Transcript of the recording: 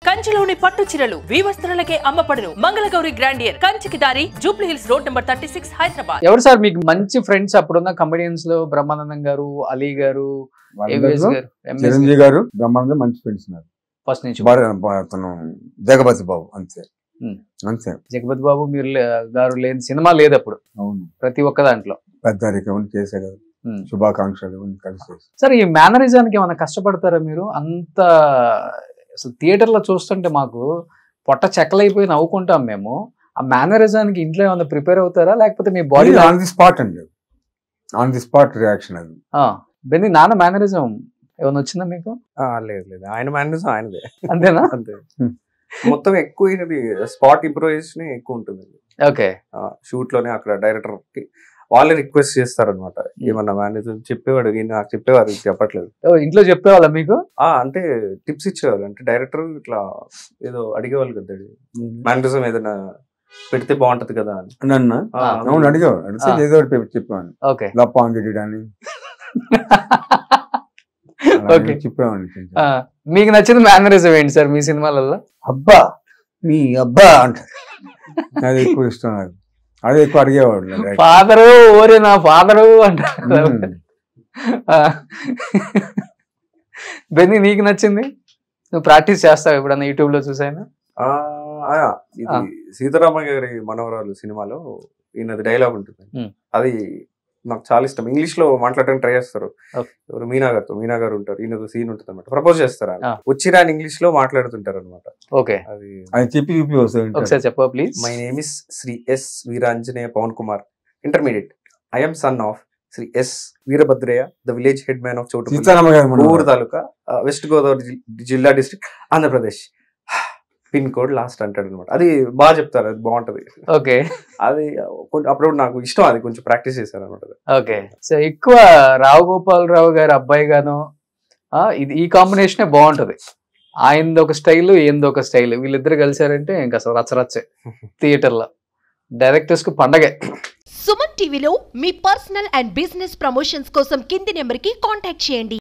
కంచిలోని పట్టు చీరలు వీవస్త్రాలకే అమ్మపడును. మంగళగౌరి గ్రాండియర్ కంచికి దారి Jubilee hills road number 36 Hyderabad. ఎవరు సార్ మీకు మంచి ఫ్రెండ్స్ అప్పుడున్న కమెడియన్స్ లో? బ్రహ్మానందం గారు, అలీ గారు, చిరంజీవి గారు, బ్రహ్మానందం మంచి ఫ్రెండ్స్ ఉన్నారు ఫస్ట్ నుంచి. అతను జగపతి బాబు అంతే అంతే. జగపతి బాబు మీరు గారు లేని సినిమా లేదు అప్పుడు. అవును, ప్రతి ఒక్క దాంట్లో పెద్దరికం చేసే కదా, శుభాకాంక్షలు కలిసి. సార్ ఈ మేనరిజానికి ఏమైనా కష్టపడతారా మీరు? అంత అసలు థియేటర్లో చూస్తుంటే మాకు పొట్ట చెక్కలైపోయి నవ్వుకుంటాం మేము. ఆ మేనరిజానికి ఇంట్లో ఏమైనా ప్రిపేర్ అవుతారా, లేకపోతే మీ బాడీ ఆన్ ది స్పాట్ అండి, ఆన్ ది స్పాట్ రియాక్షన్ అది. బెన్ని నాన్న మేనరిజం ఏమైనా వచ్చిందా మీకు? లేదు లేదు, ఆయన మేనరిజం ఆయనదే. అంతేనా? అంతే. మొత్తం ఎక్కువ స్పాట్ ఇంప్రూవైజేషన్ ఎక్కువ ఉంటుంది. ఓకే. షూట్ లోనే అక్కడ డైరెక్టర్ కి వాళ్ళే రిక్వెస్ట్ చేస్తారనమాట. ఏమన్నా మేనేజర్ చెప్పేవాడు, నాకు చెప్పేవారు, చెప్పట్లేదు. ఇంట్లో చెప్పేవాళ్ళ మీకు? అంటే టిప్స్ ఇచ్చేవాళ్ళు. అంటే డైరెక్టర్ ఇట్లా ఏదో అడిగేవాళ్ళు కదా, మేనరిజం ఏదైనా పెడితే బాగుంటది కదా అని. నన్ను అవును అడిగేవాడు, అడిగితే ఏదో చెప్పేవాడిని. ఓకే. లప్పాంగిడి అని చెప్పేవాడిని. మీకు నచ్చిన మేనరిజం ఏంటి సార్ మీ సినిమాలలో? అబ్బా మీ అబ్బా అంట, అది ఎక్కువ ఇష్టం నాకు. అదే ఎక్కువ అడిగేవాడు. ఫాదరు ఓరే నా ఫాదరు అంటారు. బెన్నీ నీకు నచ్చింది? నువ్వు ప్రాక్టీస్ చేస్తావు ఎప్పుడన్నా యూట్యూబ్ లో చూసాను? ఇది సీతారామ గారి మనవరాలు సినిమాలో ఈయనది డైలాగ్ ఉంటుంది, అది నాకు చాలా ఇష్టం. ఇంగ్లీష్ లో మాట్లాడడానికి ట్రై చేస్తారు. ఎవరు మీనా గారు ఉంటారు, ఈయనది సీన్ ఉంటుంది అనమాట. ప్రపోజ్ చేస్తారు, వచ్చిరా ఇంగ్లీష్ లో మాట్లాడుతుంటారు అనమాట. ఓకే, అది చెప్పి ఒకసారి చెప్పు please. My name is Shri S Veeranjaneya Pavan Kumar, intermediate. I am son of Shri S Veerabhadrayya, the village headman of చోటు తాలూకా, వెస్ట్ గోదావరి జిల్లా district, Andhra Pradesh. Pin code last అంటాడు అనమాట. అది బాగా చెప్తారు, అది బాగుంటది. ఓకే, అది అప్పుడు నాకు ఇష్టం, అది కొంచెం ప్రాక్టీస్ చేశాను అనమాట. ఓకే. సో ఎక్కువ రావు గోపాలరావు గారి అబ్బాయి గాను ఇది ఈ కాంబినేషనే బాగుంటది. ఆయనది ఒక స్టైల్, ఈయనది ఒక స్టైల్. వీళ్ళిద్దరు కలిసారంటే ఇంకా అసలు రచ్చరచ్చే థియేటర్ లో. డైరెక్టర్స్ కు పండగే. సుమన్ టీవీలో మీ పర్సనల్ అండ్ బిజినెస్ ప్రమోషన్స్ కోసం కింది నెంబర్ కి కాంటాక్ట్ చేయండి.